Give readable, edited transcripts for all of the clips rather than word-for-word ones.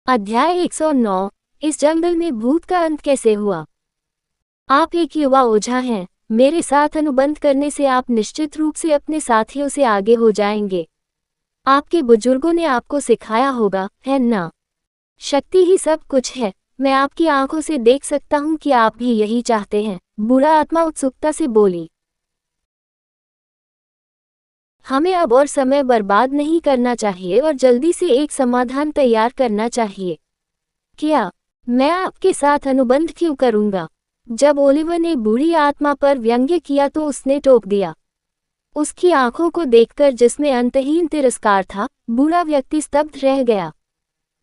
अध्याय 109। इस जंगल में भूत का अंत कैसे हुआ। आप एक युवा ओझा हैं। मेरे साथ अनुबंध करने से आप निश्चित रूप से अपने साथियों से आगे हो जाएंगे। आपके बुजुर्गों ने आपको सिखाया होगा, है ना? शक्ति ही सब कुछ है। मैं आपकी आंखों से देख सकता हूं कि आप भी यही चाहते हैं। बुरा आत्मा उत्सुकता से बोली। हमें अब और समय बर्बाद नहीं करना चाहिए और जल्दी से एक समाधान तैयार करना चाहिए। क्या मैं आपके साथ अनुबंध क्यों करूंगा? जब ओलिवर ने बूढ़ी आत्मा पर व्यंग्य किया तो उसने टोक दिया। उसकी आंखों को देखकर जिसमें अंतहीन तिरस्कार था, बूढ़ा व्यक्ति स्तब्ध रह गया।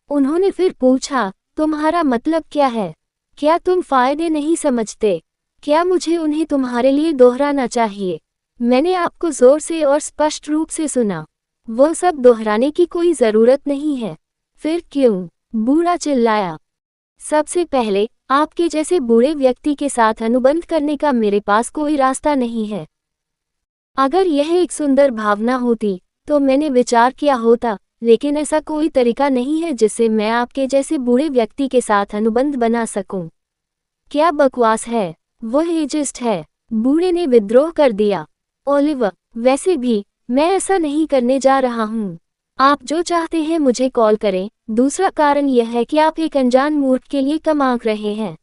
उन्होंने फिर पूछा, तुम्हारा मतलब क्या है? क्या तुम फायदे नहीं समझते? क्या मुझे उन्हें तुम्हारे लिए दोहराना चाहिए? मैंने आपको जोर से और स्पष्ट रूप से सुना। वो सब दोहराने की कोई जरूरत नहीं है। फिर क्यों? बूढ़ा चिल्लाया। सबसे पहले, आपके जैसे बूढ़े व्यक्ति के साथ अनुबंध करने का मेरे पास कोई रास्ता नहीं है। अगर यह एक सुंदर भावना होती, तो मैंने विचार किया होता, लेकिन ऐसा कोई तरीका नहीं है जिससे मैं आपके जैसे बूढ़े व्यक्ति के साथ अनुबंध बना सकूं। क्या बकवास है? वह एजिस्ट है। बूढ़े ने विद्रोह कर दिया। ओलिवर, वैसे भी, मैं ऐसा नहीं करने जा रहा हूँ। आप जो चाहते हैं मुझे कॉल करें। दूसरा कारण यह है कि आप एक अनजान मूर्ख के लिए कम आंक रहे हैं।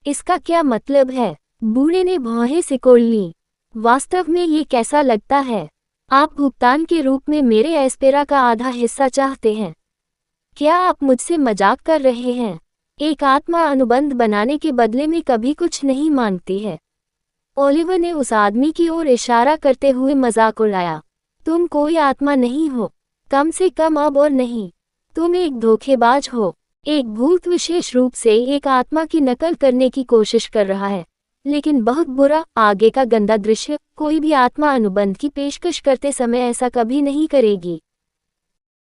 इसका क्या मतलब है? बूढ़े ने भौहें सिकोड़ लीं। वास्तव में ये कैसा लगता है? आप भुगतान के रूप में मेरे एस्पेरा का आधा हिस्सा चाहते हैं। क्या आप मुझसे मजाक कर रहे हैं? एक आत्मा अनुबंध बनाने के बदले में कभी कुछ नहीं मांगती है। ओलिवर ने उस आदमी की ओर इशारा करते हुए मजाक उड़ाया। तुम कोई आत्मा नहीं हो, कम से कम अब और नहीं। तुम एक धोखेबाज हो। एक भूत विशेष रूप से एक आत्मा की नकल करने की कोशिश कर रहा है, लेकिन बहुत बुरा। आगे का गंदा दृश्य, कोई भी आत्मा अनुबंध की पेशकश करते समय ऐसा कभी नहीं करेगी।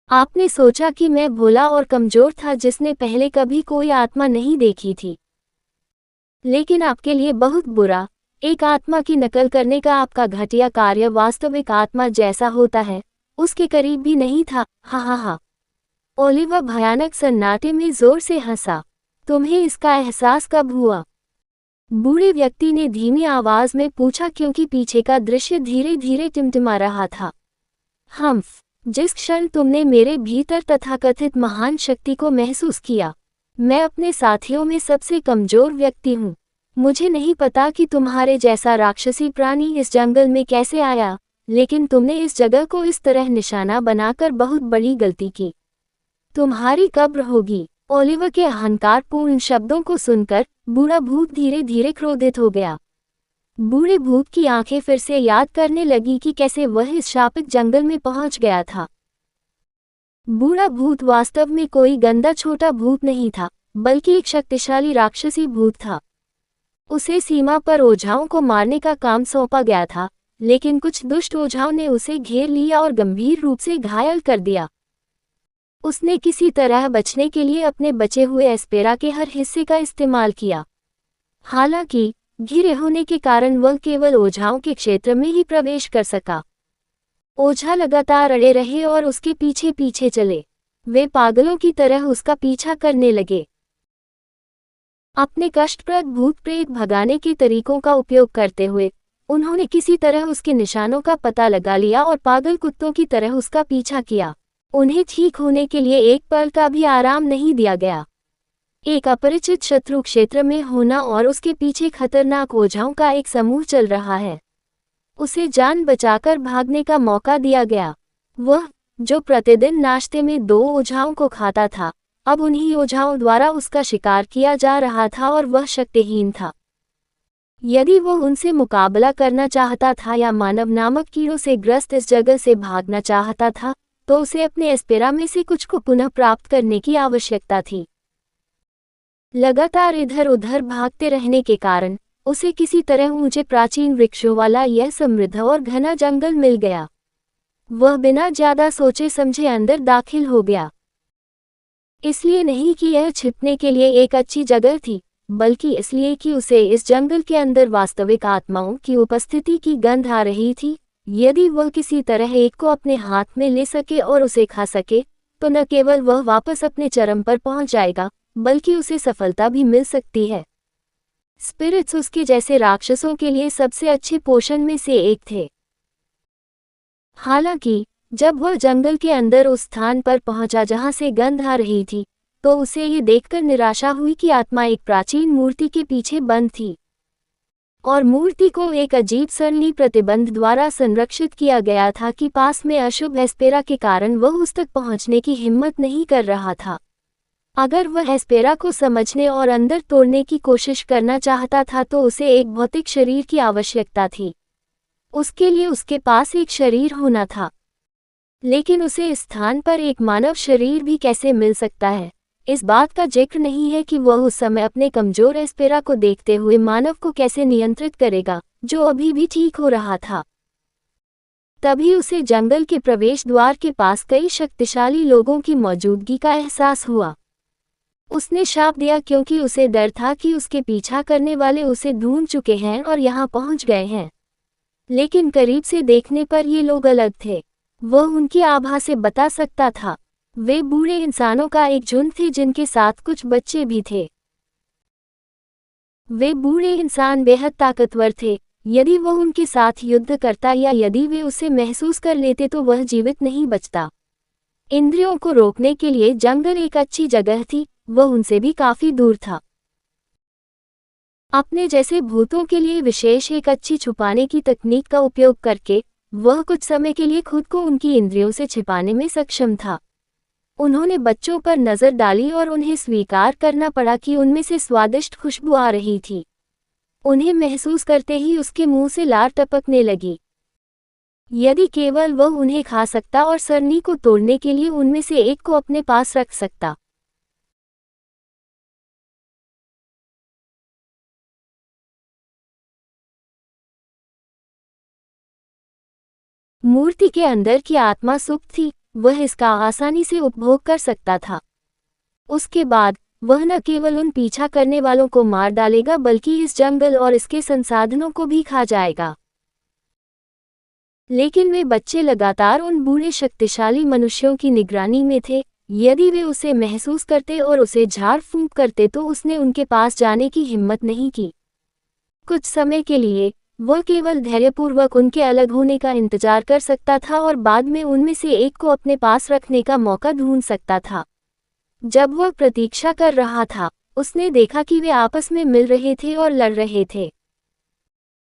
आपने सोचा कि मैं भोला और कमजोर था जिसने पहले कभी कोई आत्मा नहीं देखी थी। लेकिन आपके लिए बहुत बुरा। एक आत्मा की नकल करने का आपका घटिया कार्य वास्तविक आत्मा जैसा होता है, उसके करीब भी नहीं था। हा हा हा। ओलिवर भयानक सन्नाटे में जोर से हंसा। तुम्हें इसका एहसास कब हुआ? बूढ़े व्यक्ति ने धीमी आवाज में पूछा, क्योंकि पीछे का दृश्य धीरे धीरे टिमटिमा रहा था। हम्फ, जिस क्षण तुमने मेरे भीतर तथाकथित महान शक्ति को महसूस किया। मैं अपने साथियों में सबसे कमजोर व्यक्ति हूँ। मुझे नहीं पता कि तुम्हारे जैसा राक्षसी प्राणी इस जंगल में कैसे आया, लेकिन तुमने इस जगह को इस तरह निशाना बनाकर बहुत बड़ी गलती की। तुम्हारी कब्र होगी। ओलिवर के अहंकारपूर्ण शब्दों को सुनकर बूढ़ा भूत धीरे धीरे क्रोधित हो गया। बूढ़े भूत की आंखें फिर से याद करने लगी कि कैसे वह इस शापित जंगल में पहुंच गया था। बूढ़ा भूत वास्तव में कोई गंदा छोटा भूत नहीं था, बल्कि एक शक्तिशाली राक्षसी भूत था। उसे सीमा पर ओझाओं को मारने का काम सौंपा गया था, लेकिन कुछ दुष्ट ओझाओं ने उसे घेर लिया और गंभीर रूप से घायल कर दिया। उसने किसी तरह बचने के लिए अपने बचे हुए एस्पेरा के हर हिस्से का इस्तेमाल किया। हालांकि घिरे होने के कारण वह केवल ओझाओं के क्षेत्र में ही प्रवेश कर सका। ओझा लगातार अड़े रहे और उसके पीछे पीछे चले। वे पागलों की तरह उसका पीछा करने लगे। अपने कष्टप्रद भूत प्रेत भगाने के तरीकों का उपयोग करते हुए उन्होंने किसी तरह उसके निशानों का पता लगा लिया और पागल कुत्तों की तरह उसका पीछा किया। उन्हें ठीक होने के लिए एक पल का भी आराम नहीं दिया गया। एक अपरिचित शत्रु क्षेत्र में होना और उसके पीछे खतरनाक ओझाओं का एक समूह चल रहा है। उसे जान बचाकर भागने का मौका दिया गया। वह, जो प्रतिदिन नाश्ते में 2 ओझाओं को खाता था, अब उन्हीं ओझाओं द्वारा उसका शिकार किया जा रहा था और वह शक्तिहीन था। यदि वो उनसे मुकाबला करना चाहता था या मानव नामक कीड़ों से ग्रस्त इस जगह से भागना चाहता था, तो उसे अपने एस्पेरा में से कुछ को पुनः प्राप्त करने की आवश्यकता थी। लगातार इधर उधर भागते रहने के कारण उसे किसी तरह ऊंचे प्राचीन वृक्षों वाला यह समृद्ध और घना जंगल मिल गया। वह बिना ज्यादा सोचे समझे अंदर दाखिल हो गया। इसलिए नहीं कि यह छिपने के लिए एक अच्छी जगह थी, बल्कि इसलिए कि उसे इस जंगल के अंदर वास्तविक आत्माओं की उपस्थिति की गंध आ रही थी। यदि वह किसी तरह एक को अपने हाथ में ले सके और उसे खा सके, तो न केवल वह वापस अपने चरम पर पहुंच जाएगा, बल्कि उसे सफलता भी मिल सकती है। स्पिरिट्स उसके जैसे राक्षसों के लिए सबसे अच्छे पोषण में से एक थे। हालांकि जब वह जंगल के अंदर उस स्थान पर पहुंचा जहां से गंध आ रही थी, तो उसे ये देखकर निराशा हुई कि आत्मा एक प्राचीन मूर्ति के पीछे बंद थी और मूर्ति को एक अजीब सरली प्रतिबंध द्वारा संरक्षित किया गया था कि पास में अशुभ एस्पेरा के कारण वह उस तक पहुंचने की हिम्मत नहीं कर रहा था। अगर वह एस्पेरा को समझने और अंदर तोड़ने की कोशिश करना चाहता था तो उसे एक भौतिक शरीर की आवश्यकता थी। उसके लिए उसके पास एक शरीर होना था। लेकिन उसे इस स्थान पर एक मानव शरीर भी कैसे मिल सकता है? इस बात का जिक्र नहीं है कि वह उस समय अपने कमजोर एस्पेरा को देखते हुए मानव को कैसे नियंत्रित करेगा, जो अभी भी ठीक हो रहा था। तभी उसे जंगल के प्रवेश द्वार के पास कई शक्तिशाली लोगों की मौजूदगी का एहसास हुआ। उसने शाप दिया क्योंकि उसे डर था कि उसके पीछा करने वाले उसे ढूंढ चुके हैं और यहाँ पहुँच गए हैं। लेकिन करीब से देखने पर ये लोग अलग थे। वह उनकी आभा से बता सकता था। वे बूढ़े इंसानों का एक झुंड थे जिनके साथ कुछ बच्चे भी थे। वे बूढ़े इंसान बेहद ताकतवर थे। यदि वह उनके साथ युद्ध करता या यदि वे उसे महसूस कर लेते तो वह जीवित नहीं बचता। इंद्रियों को रोकने के लिए जंगल एक अच्छी जगह थी, वह उनसे भी काफी दूर था। अपने जैसे भूतों के लिए विशेष एक अच्छी छुपाने की तकनीक का उपयोग करके वह कुछ समय के लिए खुद को उनकी इंद्रियों से छिपाने में सक्षम था। उन्होंने बच्चों पर नजर डाली और उन्हें स्वीकार करना पड़ा कि उनमें से स्वादिष्ट खुशबू आ रही थी। उन्हें महसूस करते ही उसके मुंह से लार टपकने लगी। यदि केवल वह उन्हें खा सकता और सरनी को तोड़ने के लिए उनमें से एक को अपने पास रख सकता। मूर्ति के अंदर की आत्मा सुप्त थी, वह इसका आसानी से उपभोग कर सकता था। उसके बाद वह न केवल उन पीछा करने वालों को मार डालेगा बल्कि इस जंगल और इसके संसाधनों को भी खा जाएगा। लेकिन वे बच्चे लगातार उन बूढ़े शक्तिशाली मनुष्यों की निगरानी में थे। यदि वे उसे महसूस करते और उसे झाड़ फूंक करते तो उसने उनके पास जाने की हिम्मत नहीं की। कुछ समय के लिए वह केवल धैर्यपूर्वक उनके अलग होने का इंतजार कर सकता था और बाद में उनमें से एक को अपने पास रखने का मौका ढूंढ सकता था। जब वह प्रतीक्षा कर रहा था, उसने देखा कि वे आपस में मिल रहे थे और लड़ रहे थे।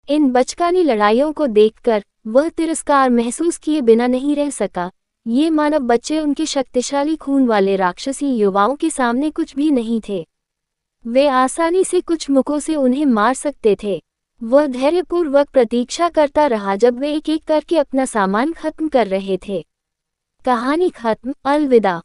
इन बचकानी लड़ाइयों को देखकर वह तिरस्कार महसूस किए बिना नहीं रह सका। ये मानव बच्चे उनके शक्तिशाली खून वाले राक्षसी युवाओं के सामने कुछ भी नहीं थे। वे आसानी से कुछ मुक्कों से उन्हें मार सकते थे। वह धैर्यपूर्वक प्रतीक्षा करता रहा जब वे एक एक करके अपना सामान खत्म कर रहे थे। कहानी खत्म। अलविदा।